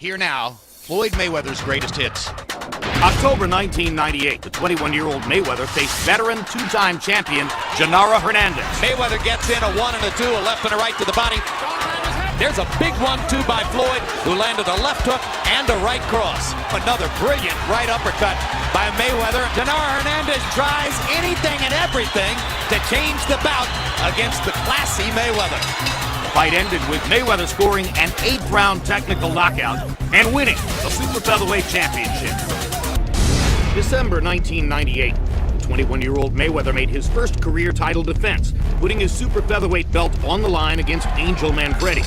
Here now, Floyd Mayweather's greatest hits. October 1998, the 21-year-old Mayweather faced veteran two-time champion Genaro Hernandez. Mayweather gets in a 1 and a 2, a left and a right to the body. There's a big 1-2 by Floyd, who landed a left hook and a right cross. Another brilliant right uppercut by Mayweather. Genaro Hernandez tries anything and everything to change the bout against the classy Mayweather. The fight ended with Mayweather scoring an 8th-round technical knockout and winning the Super Featherweight Championship. December 1998, 21-year-old Mayweather made his first career title defense, putting his Super Featherweight belt on the line against Angel Manfredi.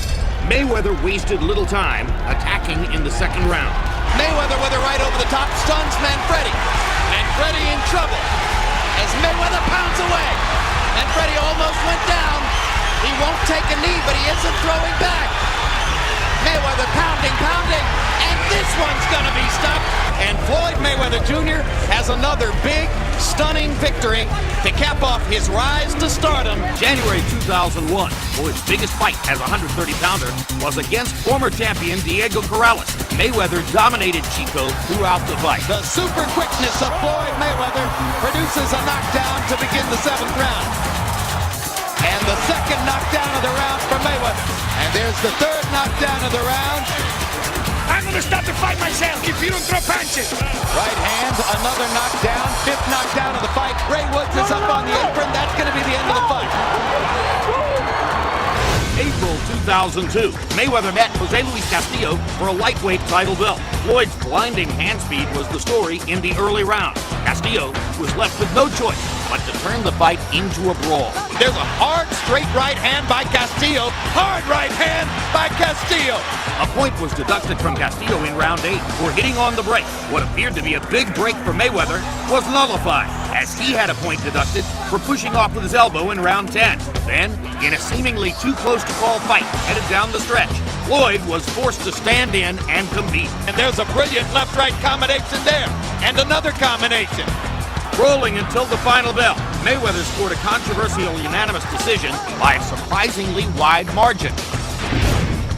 Mayweather wasted little time attacking in the second round. Mayweather with a right over the top stuns Manfredi. Manfredi in trouble as Mayweather pounds away. Manfredi almost went down. He won't take a knee, but he isn't throwing back. Mayweather pounding, and this one's gonna be stuck. And Floyd Mayweather Jr. has another big, stunning victory to cap off his rise to stardom. January 2001, Floyd's biggest fight as a 130-pounder was against former champion Diego Corrales. Mayweather dominated Chico throughout the fight. The super quickness of Floyd Mayweather produces a knockdown to begin the 7th round. And the second knockdown of the round for Mayweather. And there's the 3rd knockdown of the round. I'm gonna stop the fight myself if you don't throw punches. Right hand, another knockdown, 5th knockdown of the fight. Ray Woods is up on the apron. That's gonna be the end of the fight. April 2002, Mayweather met Jose Luis Castillo for a lightweight title belt. Floyd's blinding hand speed was the story in the early round. Castillo was left with no choice but to turn the fight into a brawl. There's a hard, straight right hand by Castillo. Hard right hand by Castillo. A point was deducted from Castillo in round 8 for hitting on the break. What appeared to be a big break for Mayweather was nullified, as he had a point deducted for pushing off with his elbow in round 10. Then, in a seemingly too close to call fight headed down the stretch, Floyd was forced to stand in and compete. And there's a brilliant left-right combination there. And another combination. Rolling until the final bell, Mayweather scored a controversial unanimous decision by a surprisingly wide margin.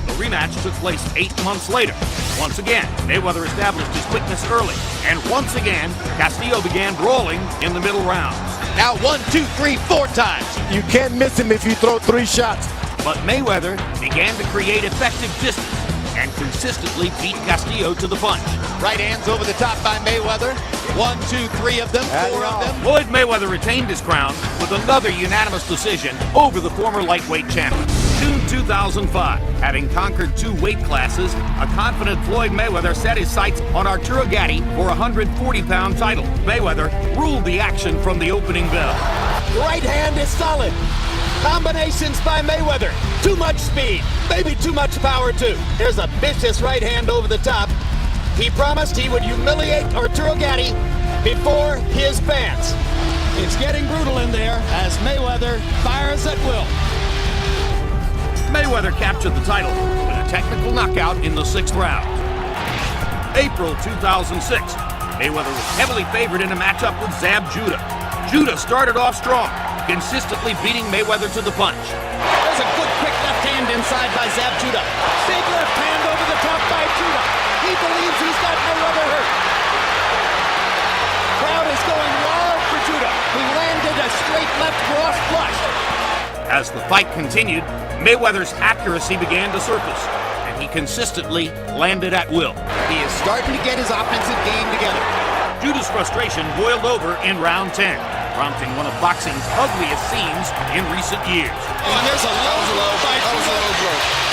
The rematch took place 8 months later. Once again, Mayweather established his quickness early, and once again, Castillo began brawling in the middle rounds. Now 1, 2, 3, 4 times. You can't miss him if you throw 3 shots. But Mayweather began to create effective distance and consistently beat Castillo to the punch. Right hands over the top by Mayweather. 1, 2, 3 of them, 4 of them. Floyd Mayweather retained his crown with another unanimous decision over the former lightweight champion. June 2005, having conquered 2 weight classes, a confident Floyd Mayweather set his sights on Arturo Gatti for a 140-pound title. Mayweather ruled the action from the opening bell. Right hand is solid. Combinations by Mayweather. Too much speed, maybe too much power too. There's a vicious right hand over the top. He promised he would humiliate Arturo Gatti before his fans. It's getting brutal in there as Mayweather fires at will. Mayweather captured the title with a technical knockout in the 6th round. April 2006, Mayweather was heavily favored in a matchup with Zab Judah. Judah started off strong, consistently beating Mayweather to the punch. There's a good quick left hand inside by Zab Judah. Big left hand over the top by Judah. He believes he's got Mayweather hurt. Crowd is going wild for Judah, who landed a straight left cross flush. As the fight continued, Mayweather's accuracy began to surface, and he consistently landed at will. He is starting to get his offensive game together. Judah's frustration boiled over in round 10, prompting one of boxing's ugliest scenes in recent years. And there's a low blow by Judah.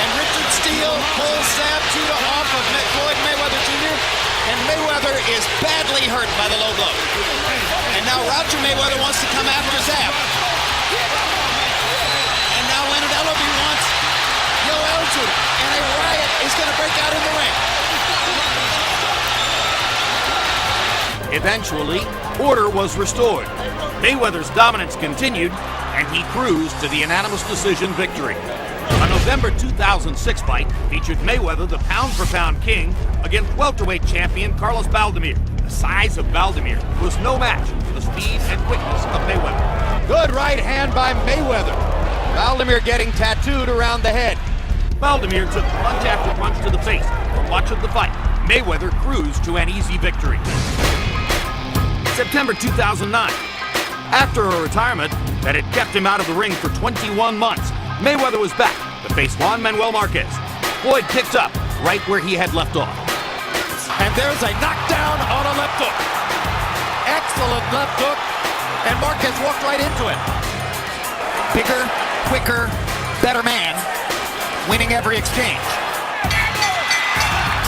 And Richard Steele pulls Zab Judah off of Floyd Mayweather Jr., and Mayweather is badly hurt by the low blow. And now Roger Mayweather wants to come after Zab. And now Leonard Ellerby wants Yoel Judah. And a riot is going to break out in the ring. Eventually, order was restored. Mayweather's dominance continued, and he cruised to the unanimous decision victory. A November 2006 fight featured Mayweather, the pound-for-pound king, against welterweight champion Carlos Valdemir. The size of Valdemir was no match for the speed and quickness of Mayweather. Good right hand by Mayweather. Valdemir getting tattooed around the head. Vladimir took punch after punch to the face. For much of the fight, Mayweather cruised to an easy victory. September 2009. After a retirement that had kept him out of the ring for 21 months, Mayweather was back to face Juan Manuel Marquez. Floyd picked up right where he had left off. And there's a knockdown on a left hook. Excellent left hook. And Marquez walked right into it. Bigger, quicker, better man, winning every exchange.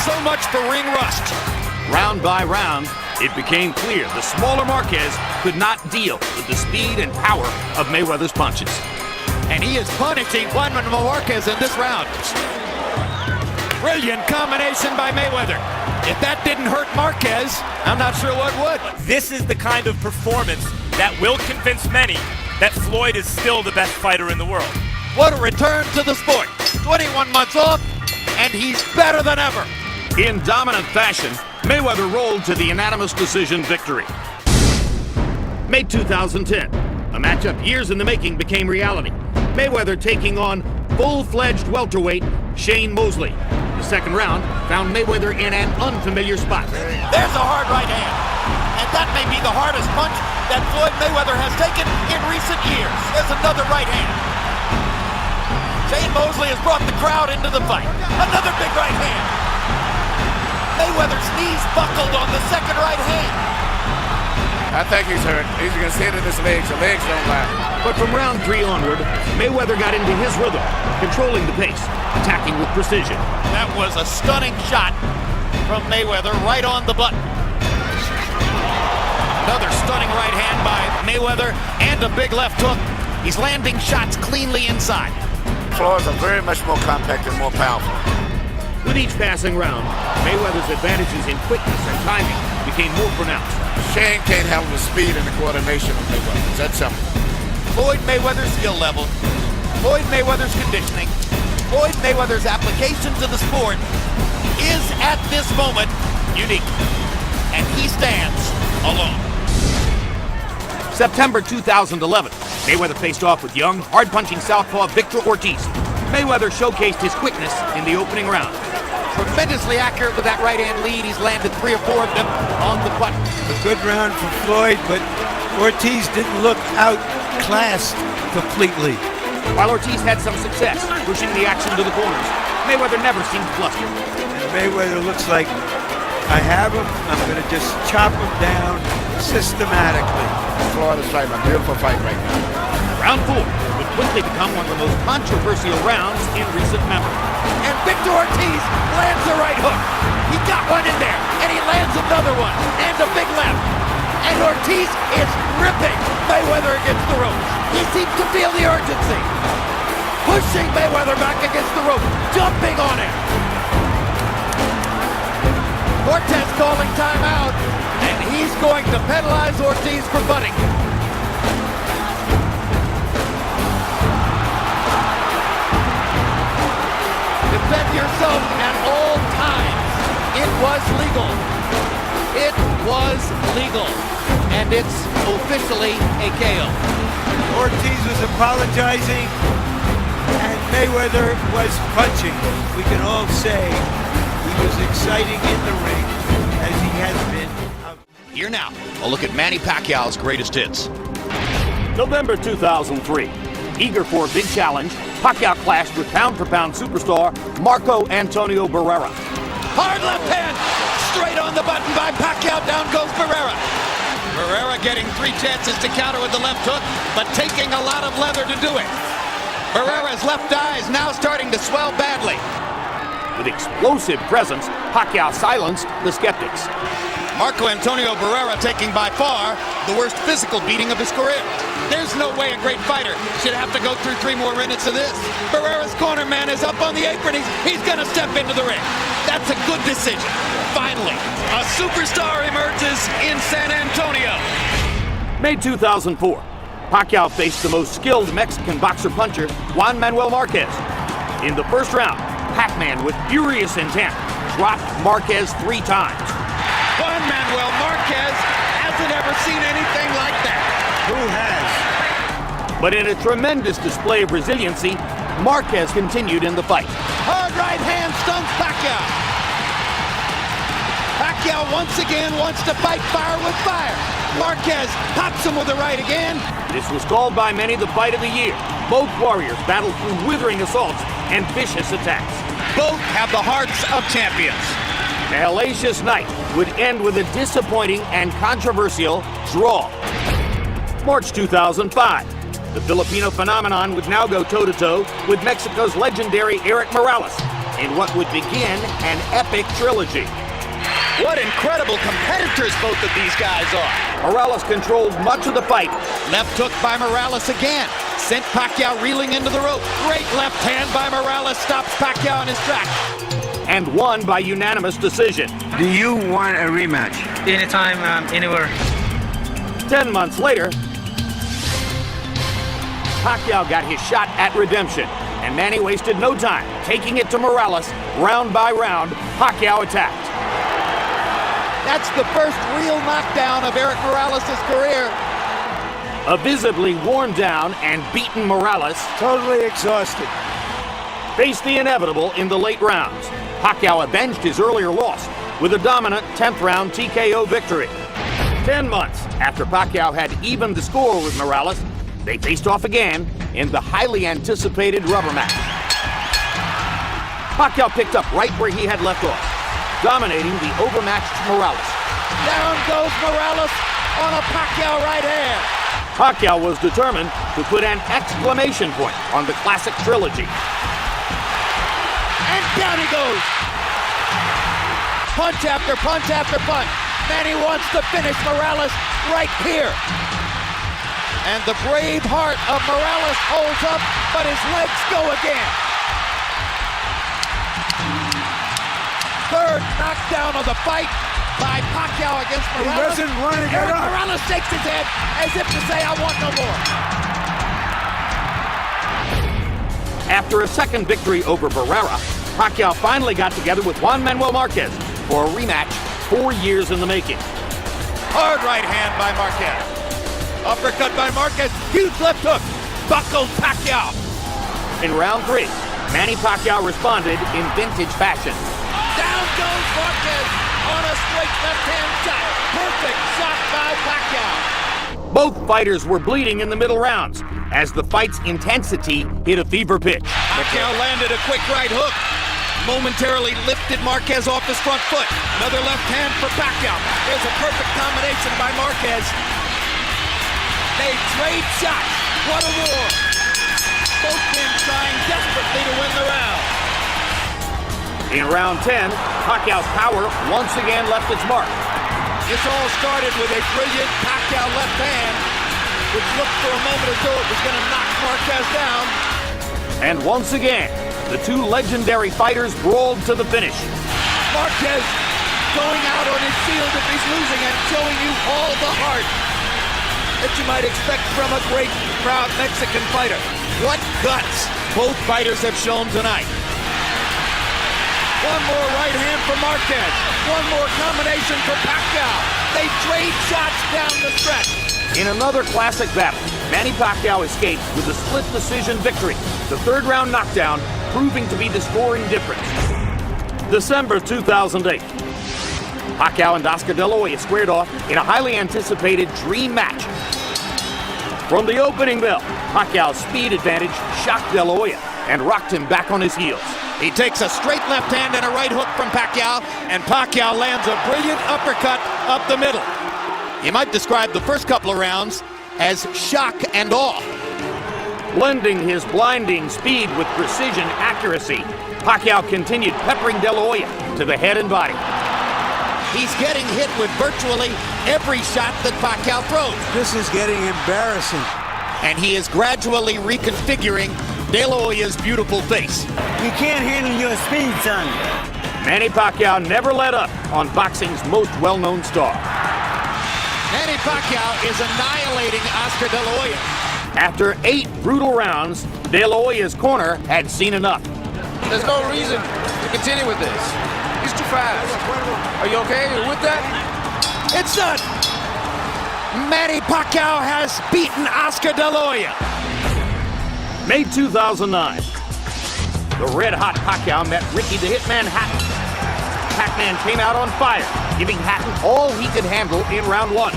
So much for ring rust. Round by round, it became clear the smaller Marquez could not deal with the speed and power of Mayweather's punches. And he is punishing Juan Manuel Marquez in this round. Brilliant combination by Mayweather. If that didn't hurt Marquez, I'm not sure what would. This is the kind of performance that will convince many that Floyd is still the best fighter in the world. What a return to the sport. 21 months off, and he's better than ever. In dominant fashion, Mayweather rolled to the unanimous decision victory. May 2010, a matchup years in the making became reality. Mayweather taking on full-fledged welterweight Shane Mosley. The second round found Mayweather in an unfamiliar spot. There's a hard right hand, and that may be the hardest punch that Floyd Mayweather has taken in recent years. There's another right hand. Shane Mosley has brought the crowd into the fight. Another big right hand. Mayweather's knees buckled on the second right hand. I think he's hurt. He's going to sit in his legs. The legs don't lie. But from round 3 onward, Mayweather got into his rhythm, controlling the pace, attacking with precision. That was a stunning shot from Mayweather right on the button. Another stunning right hand by Mayweather and a big left hook. He's landing shots cleanly inside. Floors are very much more compact and more powerful. With each passing round, Mayweather's advantages in quickness and timing became more pronounced. Shane can't handle the speed and the coordination of Mayweather. That's simple. Floyd Mayweather's skill level, Floyd Mayweather's conditioning, Floyd Mayweather's application to the sport is at this moment unique. And he stands alone. September 2011, Mayweather faced off with young, hard-punching southpaw Victor Ortiz. Mayweather showcased his quickness in the opening round. Tremendously accurate with that right-hand lead. He's landed 3 or 4 of them on the button. A good round for Floyd, but Ortiz didn't look outclassed completely. While Ortiz had some success pushing the action to the corners, Mayweather never seemed flustered. And Mayweather looks like, I have him, I'm going to just chop him down systematically. Floyd is fighting a beautiful fight right now. Round 4 would quickly become one of the most controversial rounds in recent memory. And Victor Ortiz lands the right hook. He got one in there, and he lands another one, and a big left. And Ortiz is ripping Mayweather against the ropes. He seems to feel the urgency. Pushing Mayweather back against the rope, jumping on him. Cortez calling timeout, and he's going to penalize Ortiz for butting. Defend yourself at all times. It was legal. It was legal. And it's officially a KO. Ortiz was apologizing, and Mayweather was punching. We can all say he was exciting in the ring as he has been. Here now, a look at Manny Pacquiao's greatest hits. November 2003. Eager for a big challenge, Pacquiao clashed with pound-for-pound superstar Marco Antonio Barrera. Hard left hand, straight on the button by Pacquiao, down goes Barrera. Barrera getting 3 chances to counter with the left hook, but taking a lot of leather to do it. Barrera's left eye is now starting to swell badly. With explosive presence, Pacquiao silenced the skeptics. Marco Antonio Barrera taking by far the worst physical beating of his career. There's no way a great fighter should have to go through 3 more minutes of this. Barrera's corner man is up on the apron. He's going to step into the ring. That's a good decision. Finally, a superstar emerges in San Antonio. May 2004. Pacquiao faced the most skilled Mexican boxer-puncher, Juan Manuel Marquez. In the first round, Pac-Man, with furious intent, dropped Marquez 3 times. Juan Manuel Marquez hasn't ever seen anything like that. Who has? But in a tremendous display of resiliency, Marquez continued in the fight. Hard right hand stuns Pacquiao. Pacquiao once again wants to fight fire with fire. Marquez pops him with the right again. This was called by many the fight of the year. Both warriors battled through withering assaults and vicious attacks. Both have the hearts of champions. The hellacious night would end with a disappointing and controversial draw. March 2005. The Filipino phenomenon would now go toe-to-toe with Mexico's legendary Erik Morales in what would begin an epic trilogy. What incredible competitors both of these guys are. Morales controlled much of the fight. Left hook by Morales again. Sent Pacquiao reeling into the rope. Great left hand by Morales stops Pacquiao in his tracks. And won by unanimous decision. Do you want a rematch? Anytime, anywhere. 10 months later, Pacquiao got his shot at redemption, and Manny wasted no time, taking it to Morales. Round by round, Pacquiao attacked. That's the first real knockdown of Erik Morales' career. A visibly worn down and beaten Morales Totally exhausted. faced the inevitable in the late rounds. Pacquiao avenged his earlier loss with a dominant 10th round TKO victory. 10 months after Pacquiao had evened the score with Morales, they faced off again in the highly anticipated rubber match. Pacquiao picked up right where he had left off, dominating the overmatched Morales. Down goes Morales on a Pacquiao right hand. Pacquiao was determined to put an exclamation point on the classic trilogy. And down he goes. Punch after punch after punch. Manny wants to finish Morales right here. And the brave heart of Morales holds up, but his legs go again. Third knockdown of the fight by Pacquiao against Morales. He doesn't want to get Erik up. Morales shakes his head as if to say, I want no more. After a second victory over Barrera, Pacquiao finally got together with Juan Manuel Marquez for a rematch 4 years in the making. Hard right hand by Marquez. Uppercut by Marquez. Huge left hook. Buckled Pacquiao. In round 3, Manny Pacquiao responded in vintage fashion. Down goes Marquez on a straight left-hand shot. Perfect shot by Pacquiao. Both fighters were bleeding in the middle rounds as the fight's intensity hit a fever pitch. Pacquiao landed a quick right hook. Momentarily lifted Marquez off his front foot. Another left hand for Pacquiao. There's a perfect combination by Marquez. They trade shots. What a war. Both men trying desperately to win the round. In round 10, Pacquiao's power once again left its mark. This all started with a brilliant Pacquiao left hand, which looked for a moment as though it was going to knock Marquez down. And once again, the two legendary fighters brawled to the finish. Marquez going out on his shield if he's losing and showing you all the heart that you might expect from a great, proud Mexican fighter. What guts both fighters have shown tonight. One more right hand for Marquez. One more combination for Pacquiao. They trade shots down the stretch. In another classic battle, Manny Pacquiao escaped with a split decision victory, the third round knockdown proving to be the scoring difference. December 2008. Pacquiao and Oscar De La Hoya squared off in a highly anticipated dream match. From the opening bell, Pacquiao's speed advantage shocked De La Hoya and rocked him back on his heels. He takes a straight left hand and a right hook from Pacquiao, and Pacquiao lands a brilliant uppercut up the middle. You might describe the first couple of rounds as shock and awe. Blending his blinding speed with precision accuracy, Pacquiao continued peppering De La Hoya to the head and body. He's getting hit with virtually every shot that Pacquiao throws. This is getting embarrassing. And he is gradually reconfiguring De La Hoya's beautiful face. You can't handle your speed, son. Manny Pacquiao never let up on boxing's most well-known star. Manny Pacquiao is annihilating Oscar De La Hoya. After 8 brutal rounds, De La Hoya's corner had seen enough. There's no reason to continue with this. He's too fast. Are you okay with that? It's done. Manny Pacquiao has beaten Oscar De La Hoya. May 2009, The red-hot Pacquiao met Ricky the Hitman Hatton. Pac-Man came out on fire, giving Hatton all he could handle in round one.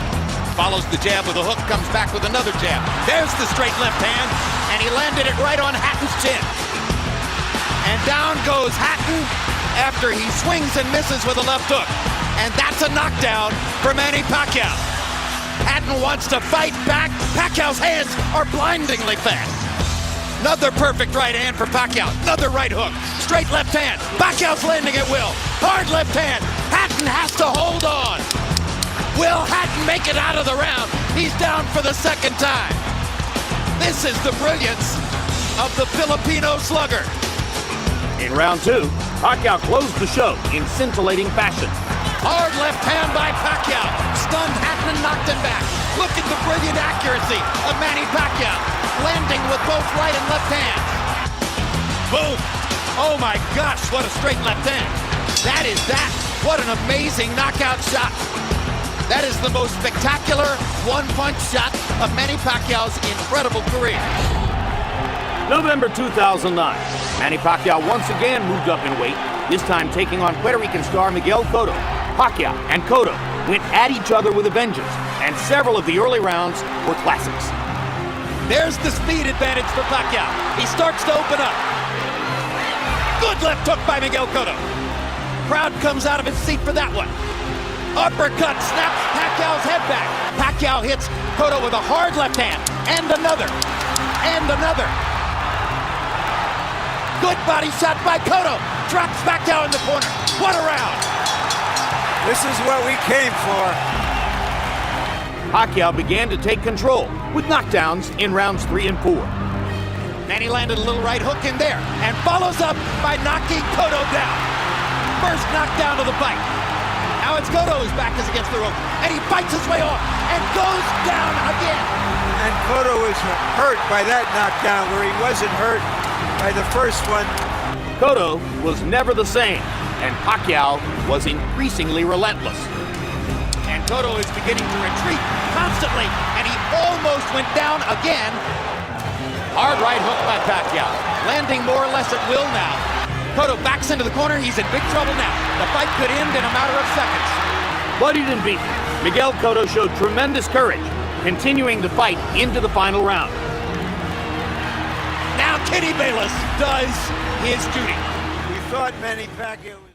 Follows the jab with a hook, comes back with another jab. There's the straight left hand, and he landed it right on Hatton's chin. And down goes Hatton after he swings and misses with a left hook. And that's a knockdown for Manny Pacquiao. Hatton wants to fight back. Pacquiao's hands are blindingly fast. Another perfect right hand for Pacquiao. Another right hook. Straight left hand. Pacquiao's landing at will. Hard left hand. Hatton has to hold on. Will Hatton make it out of the round? He's down for the second time. This is the brilliance of the Filipino slugger. In round two, Pacquiao closed the show in scintillating fashion. Hard left hand by Pacquiao. Stunned Hatton and knocked him back. Look at the brilliant accuracy of Manny Pacquiao. Landing with both right and left hands. Boom. Oh my gosh, what a straight left hand. That is that. What an amazing knockout shot. That is the most spectacular one-punch shot of Manny Pacquiao's incredible career. November 2009, Manny Pacquiao once again moved up in weight, this time taking on Puerto Rican star Miguel Cotto. Pacquiao and Cotto went at each other with a vengeance, and several of the early rounds were classics. There's the speed advantage for Pacquiao. He starts to open up. Good left hook by Miguel Cotto. Crowd comes out of its seat for that one. Uppercut snaps Pacquiao's head back. Pacquiao hits Cotto with a hard left hand, and another, and another. Good body shot by Cotto. Drops Pacquiao in the corner. What a round. This is what we came for. Pacquiao began to take control with knockdowns in rounds 3 and 4. Manny landed a little right hook in there and follows up by knocking Cotto down. First knockdown of the fight. Now it's Cotto whose back is against the rope, and he fights his way off and goes down again. And Cotto was hurt by that knockdown where he wasn't hurt by the first one. Cotto was never the same, and Pacquiao was increasingly relentless. And Cotto is beginning to retreat constantly, and he almost went down again. Hard right hook by Pacquiao, landing more or less at will now. Cotto backs into the corner. He's in big trouble now. The fight could end in a matter of seconds. Bloodied and beaten, Miguel Cotto showed tremendous courage, continuing the fight into the final round. Now Kitty Bayless does his duty. We thought Manny Pacquiao was